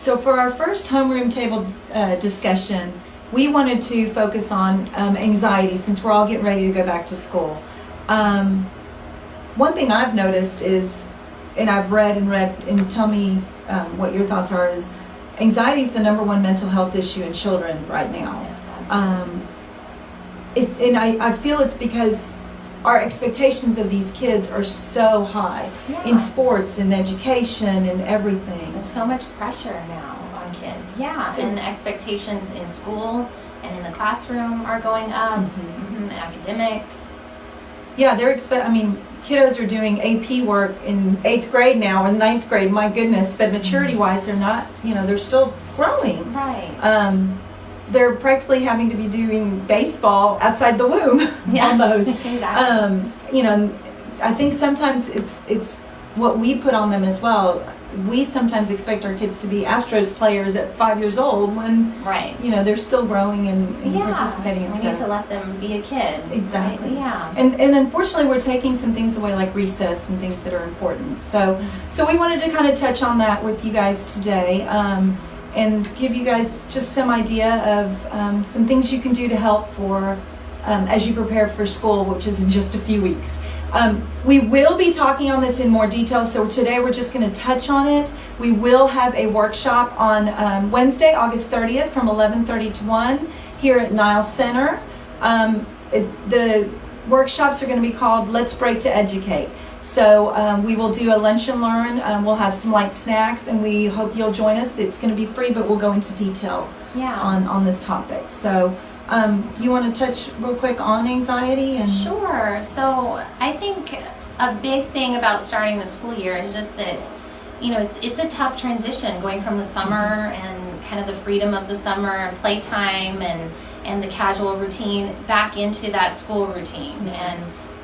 So for our first homeroom table discussion, we wanted to focus on anxiety since we're all getting ready to go back to school. One thing I've noticed is, and I've read, and tell me what your thoughts are, is anxiety is the #1 mental health issue in children right now. Yes, And I feel it's because our expectations of these kids are so high in sports and education and everything. There's so much pressure now on kids. Yeah, and the expectations in school and in the classroom are going up. Academics. Yeah, kiddos are doing AP work in 8th grade now and 9th grade, my goodness, but maturity-wise, they're not, they're still growing. Right. They're practically having to be doing baseball outside the womb, almost. Exactly. I think sometimes it's what we put on them as well. We sometimes expect our kids to be Astros players at 5 years old when, they're still growing and participating in stuff. We need to let them be a kid. Exactly. Right? Yeah. And unfortunately, we're taking some things away like recess and things that are important. So we wanted to kind of touch on that with you guys today. And give you guys just some idea of some things you can do to help for as you prepare for school, which is in just a few weeks. We will be talking on this in more detail, so today we're just going to touch on it. We will have a workshop on Wednesday, August 30th from 11:30 to 1 here at KnILE Center. The workshops are going to be called Let's Break to Educate. So we will do a lunch and learn. We'll have some light snacks, and we hope you'll join us. It's going to be free, but we'll go into detail on this topic. So you want to touch real quick on anxiety? Sure. So I think a big thing about starting the school year is just that, it's a tough transition going from the summer and kind of the freedom of the summer and playtime and the casual routine back into that school routine and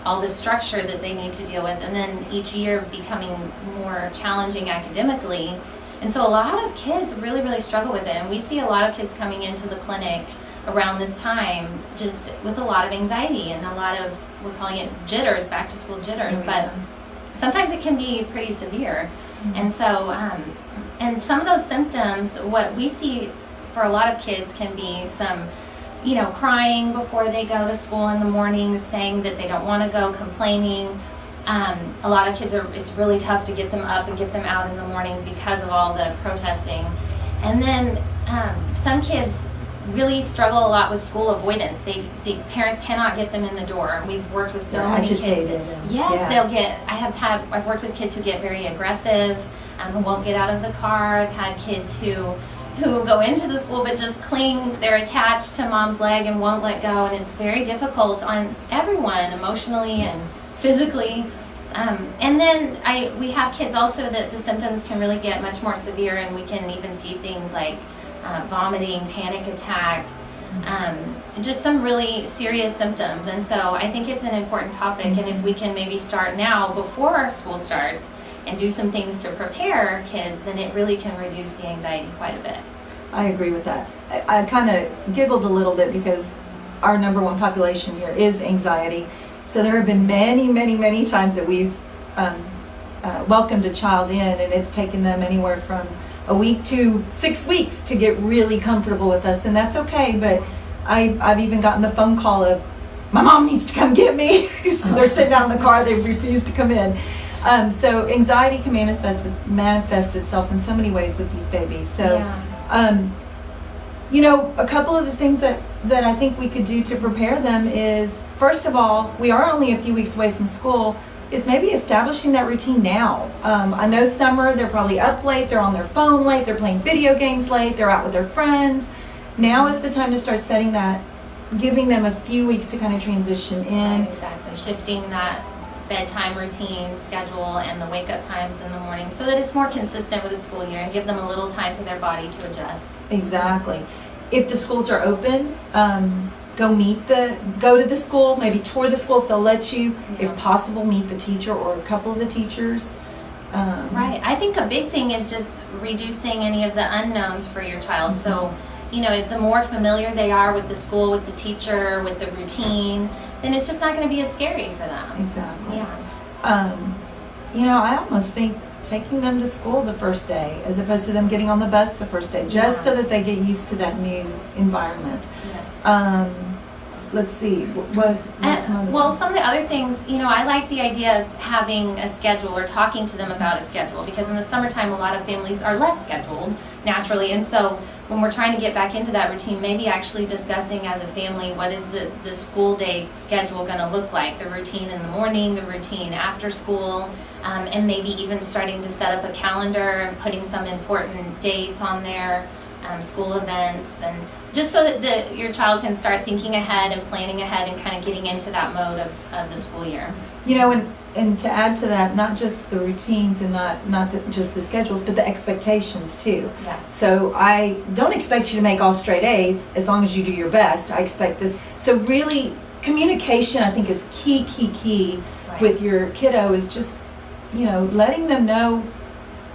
all the structure that they need to deal with, and then each year becoming more challenging academically. And so a lot of kids really, really struggle with it, and we see a lot of kids coming into the clinic around this time just with a lot of anxiety and a lot of, we're calling it jitters, back to school jitters, but sometimes it can be pretty severe. And so, and some of those symptoms, what we see for a lot of kids can be some crying before they go to school in the mornings, saying that they don't want to go, complaining. A lot of kids it's really tough to get them up and get them out in the mornings because of all the protesting. And then some kids really struggle a lot with school avoidance. The parents cannot get them in the door. We've worked with so many agitated. Kids. Yes, I've worked with kids who get very aggressive, who won't get out of the car. I've had kids who go into the school but just cling, they're attached to mom's leg and won't let go, and it's very difficult on everyone emotionally and physically. And then we have kids also that the symptoms can really get much more severe, and we can even see things like vomiting, panic attacks, just some really serious symptoms. And so I think it's an important topic, and if we can maybe start now before our school starts and do some things to prepare kids, then it really can reduce the anxiety quite a bit. I agree with that. I kind of giggled a little bit because our #1 population here is anxiety. So there have been many, many, many times that we've welcomed a child in, and it's taken them anywhere from a week to 6 weeks to get really comfortable with us, and that's okay. But I've even gotten the phone call of, my mom needs to come get me. So they're sitting out in the car, they refuse to come in. So anxiety can manifest itself in so many ways with these babies. So, a couple of the things that I think we could do to prepare them is, first of all, we are only a few weeks away from school, is maybe establishing that routine now. I know summer, they're probably up late, they're on their phone late, they're playing video games late, they're out with their friends. Now is the time to start setting that, giving them a few weeks to kind of transition in. Exactly, shifting that bedtime routine schedule and the wake up times in the morning so that it's more consistent with the school year, and give them a little time for their body to adjust. Exactly. If the schools are open, go to the school, maybe tour the school if they'll let you. If possible, meet the teacher or a couple of the teachers. Right. I think a big thing is just reducing any of the unknowns for your child. So, the more familiar they are with the school, with the teacher, with the routine, then it's just not going to be as scary for them. Exactly. Yeah. I almost think taking them to school the first day as opposed to them getting on the bus the first day, just so that they get used to that new environment. Yes. Let's see, what's some other well, ones? some of the other things, I like the idea of having a schedule or talking to them about a schedule, because in the summertime a lot of families are less scheduled naturally, and so when we're trying to get back into that routine, maybe actually discussing as a family what is the school day schedule going to look like, the routine in the morning, the routine after school, and maybe even starting to set up a calendar and putting some important dates on there, school events, and just so that your child can start thinking ahead and planning ahead and kind of getting into that mode of the school year. And to add to that, not just the routines and not just the schedules, but the expectations too. Yes. So I don't expect you to make all straight A's as long as you do your best. I expect this. So really, communication, I think, is key Right. with your kiddo, is just, letting them know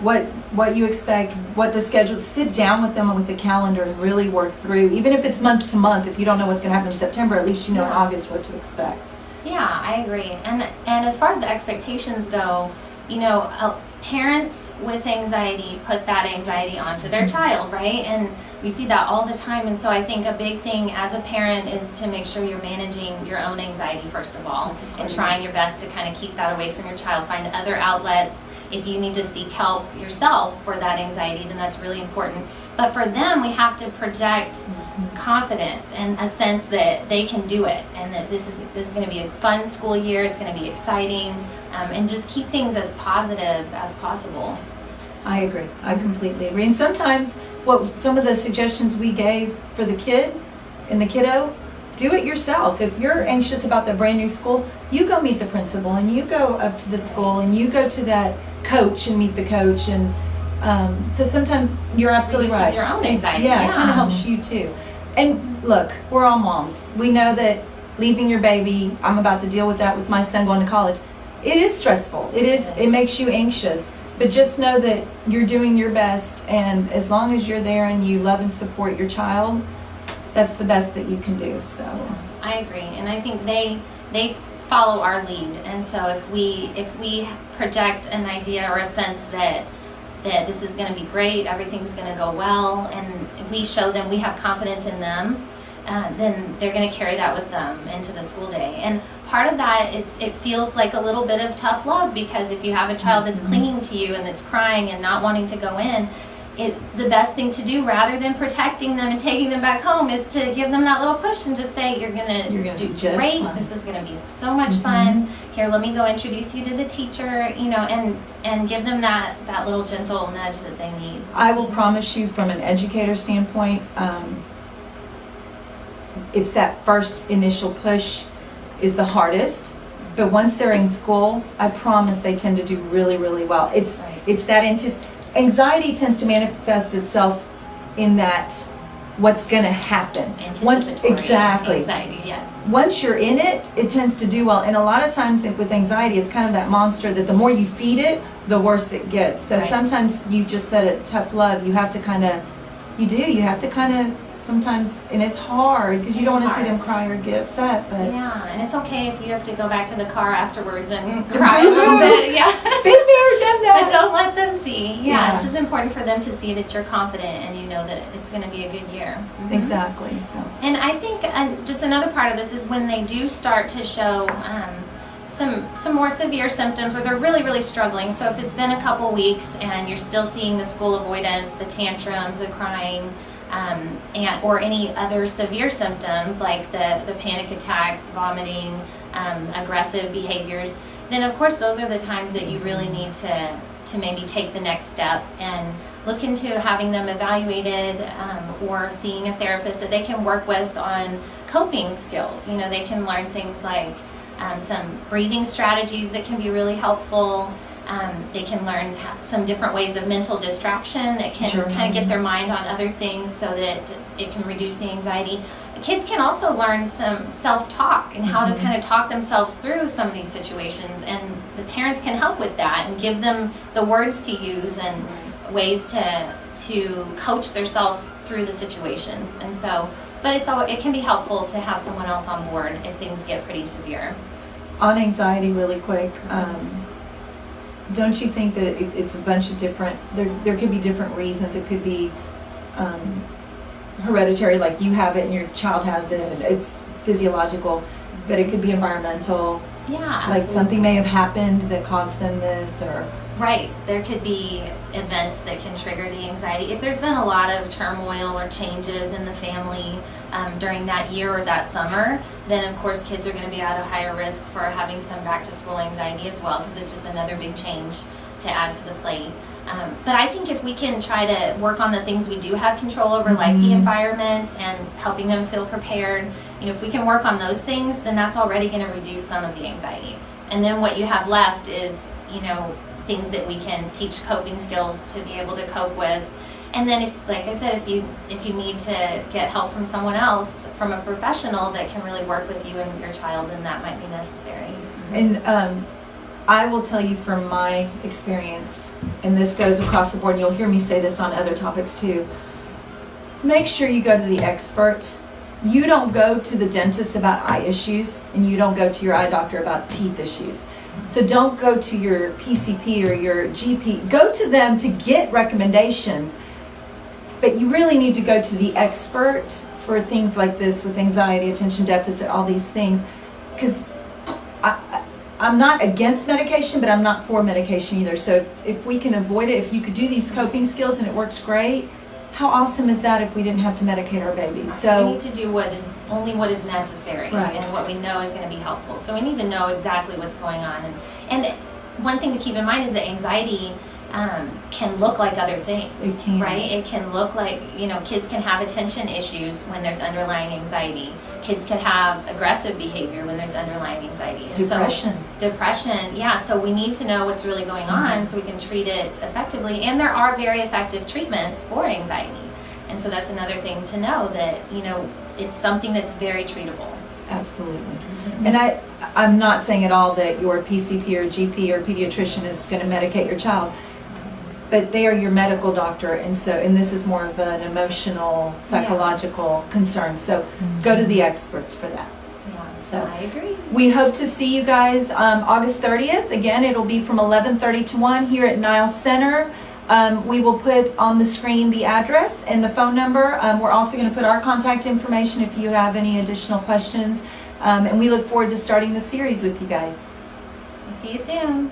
what you expect, what the schedule. Sit down with them with the calendar and really work through, even if it's month to month. If you don't know what's going to happen in September, at least you know in August what to expect. Yeah, I agree. And as far as the expectations go, parents with anxiety put that anxiety onto their child, right? And we see that all the time. And so I think a big thing as a parent is to make sure you're managing your own anxiety first of all, and trying your best to kind of keep that away from your child. Find other outlets. If you need to seek help yourself for that anxiety, then that's really important. But for them, we have to project confidence and a sense that they can do it, and that this is going to be a fun school year. It's going to be exciting, and just keep things as positive as possible. I agree. I completely agree. And sometimes some of the suggestions we gave for the kid and the kiddo, do it yourself. If you're anxious about the brand new school, you go meet the principal, and you go up to the school, and you go to that coach and meet the coach. And so sometimes you're absolutely right. Your own anxiety. Yeah, it kind of helps you too. And look, we're all moms. We know that leaving your baby, I'm about to deal with that with my son going to college. It is stressful. It makes you anxious. But just know that you're doing your best, and as long as you're there and you love and support your child, that's the best that you can do. So I agree, and I think they follow our lead. And so if we project an idea or a sense that this is going to be great, everything's going to go well, and we show them we have confidence in them, then they're going to carry that with them into the school day. And part of that, it feels like a little bit of tough love, because if you have a child that's clinging to you and that's crying and not wanting to go in, the best thing to do, rather than protecting them and taking them back home, is to give them that little push and just say, you're gonna do just great. fine. This is gonna be so much fun. Here, let me go introduce you to the teacher, and give them that little gentle nudge that they need. I will promise you, from an educator standpoint, it's that first initial push is the hardest. But once they're in school, I promise they tend to do really, really well. It's that anxiety tends to manifest itself in that what's going to happen. Exactly. Anxiety, yes. Once you're in it, it tends to do well. And a lot of times with anxiety, it's kind of that monster that the more you feed it, the worse it gets. So sometimes, you just said it, tough love. You have to kind of sometimes, and it's hard because you don't want to see them cry or get upset. But yeah, and it's okay if you have to go back to the car afterwards and cry a little bit. Yeah, been there, done that. But don't let them see. Yeah, it's just important for them to see that you're confident and you know that it's going to be a good year. Exactly. So, and I think just another part of this is when they do start to show some more severe symptoms, or they're really, really struggling. So if it's been a couple weeks and you're still seeing the school avoidance, the tantrums, the crying, or any other severe symptoms like the panic attacks, vomiting, aggressive behaviors, then of course those are the times that you really need to maybe take the next step and look into having them evaluated, or seeing a therapist that they can work with on coping skills. They can learn things like some breathing strategies that can be really helpful. They can learn some different ways of mental distraction that can kind of get their mind on other things so that it can reduce the anxiety. Kids can also learn some self-talk and how to kind of talk themselves through some of these situations, and the parents can help with that and give them the words to use and ways to coach themselves through the situations. And so, but it can be helpful to have someone else on board if things get pretty severe. On anxiety, really quick, don't you think that it's a bunch of different, there could be different reasons. It could be hereditary, like you have it and your child has it, and it's physiological, but it could be environmental. Yeah, Like absolutely. something may have happened that caused them this, or Right. There could be events that can trigger the anxiety. If there's been a lot of turmoil or changes in the family during that year or that summer, then of course kids are going to be at a higher risk for having some back to school anxiety as well, because it's just another big change to add to the plate. But I think if we can try to work on the things we do have control over, like the environment and helping them feel prepared, if we can work on those things, then that's already going to reduce some of the anxiety. And then what you have left is, things that we can teach coping skills to be able to cope with. And then, like I said, if you need to get help from someone else, from a professional that can really work with you and your child, then that might be necessary. And I will tell you from my experience, and this goes across the board, and you'll hear me say this on other topics too, make sure you go to the expert. You don't go to the dentist about eye issues, and you don't go to your eye doctor about teeth issues. So don't go to your PCP or your GP. Go to them to get recommendations. But you really need to go to the expert for things like this with anxiety, attention deficit, all these things. Because I'm not against medication, but I'm not for medication either. So if we can avoid it, if you could do these coping skills and it works great, how awesome is that if we didn't have to medicate our babies? So we need to do only what is necessary, right, and what we know is going to be helpful. So we need to know exactly what's going on. And one thing to keep in mind is that anxiety can look like other things. It can. Right? It can look like, kids can have attention issues when there's underlying anxiety. Kids can have aggressive behavior when there's underlying anxiety. And Depression. Depression, yeah. So we need to know what's really going on so we can treat it effectively. And there are very effective treatments for anxiety. And so that's another thing to know, that, it's something that's very treatable. Absolutely. And I'm not saying at all that your PCP or GP or pediatrician is going to medicate your child, but they are your medical doctor, and this is more of an emotional, psychological concern. So go to the experts for that. Yeah, So I agree. we hope to see you guys August 30th. Again, it'll be from 11:30 to 1 here at KnILE Center. We will put on the screen the address and the phone number. We're also going to put our contact information if you have any additional questions. And we look forward to starting the series with you guys. See you soon.